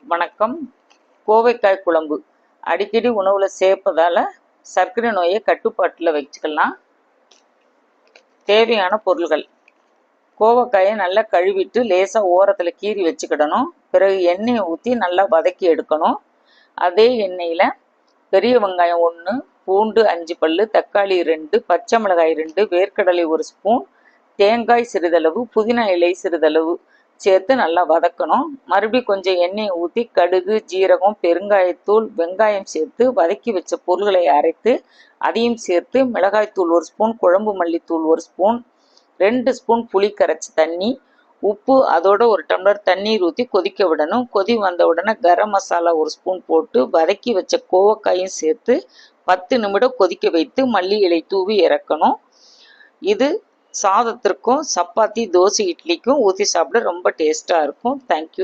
வணக்கம். கோவைக்காய் குழம்பு அடிக்கடி உணவில் சேர்ப்பதால் சர்க்கரை நோயை கட்டுப்பாட்டில் வச்சுக்கலாம். தேவையான பொருள்கள்: கோவைக்காயை நல்லா கழுவிட்டு லேசாக ஓரத்தில் கீறி வச்சுக்கிடணும். பிறகு எண்ணெயை ஊற்றி நல்லா வதக்கி எடுக்கணும். அதே எண்ணெயில் பெரிய வெங்காயம் 1, பூண்டு 5 பல், தக்காளி 2, பச்சை மிளகாய் 2, வேர்க்கடலை 1 ஸ்பூன், தேங்காய் சிறிதளவு, புதினா இலை சிறிதளவு சேர்த்து நல்லா வதக்கணும். மறுபடியும் கொஞ்சம் எண்ணெயை ஊற்றி கடுகு, ஜீரகம், பெருங்காயத்தூள், வெங்காயம் சேர்த்து வதக்கி வச்ச பொருள்களை அரைத்து அதையும் சேர்த்து மிளகாய்த்தூள் 1 ஸ்பூன், குழம்பு மல்லித்தூள் 1 ஸ்பூன், 2 ஸ்பூன் புளி கரைச்சி தண்ணி, உப்பு, அதோட 1 டம்ளர் தண்ணீர் ஊற்றி கொதிக்க விடணும். கொதி வந்த உடனே கரம் மசாலா 1 ஸ்பூன் போட்டு வதக்கி வச்ச கோவக்காயும் சேர்த்து 10 நிமிடம் கொதிக்க வைத்து மல்லி இலை தூவி இறக்கணும். இது சாதத்திற்கும் சப்பாத்தி, தோசை, இட்லிக்கும் ஊற்றி சாப்பிட ரொம்ப டேஸ்ட்டாக இருக்கும். தேங்க்யூ.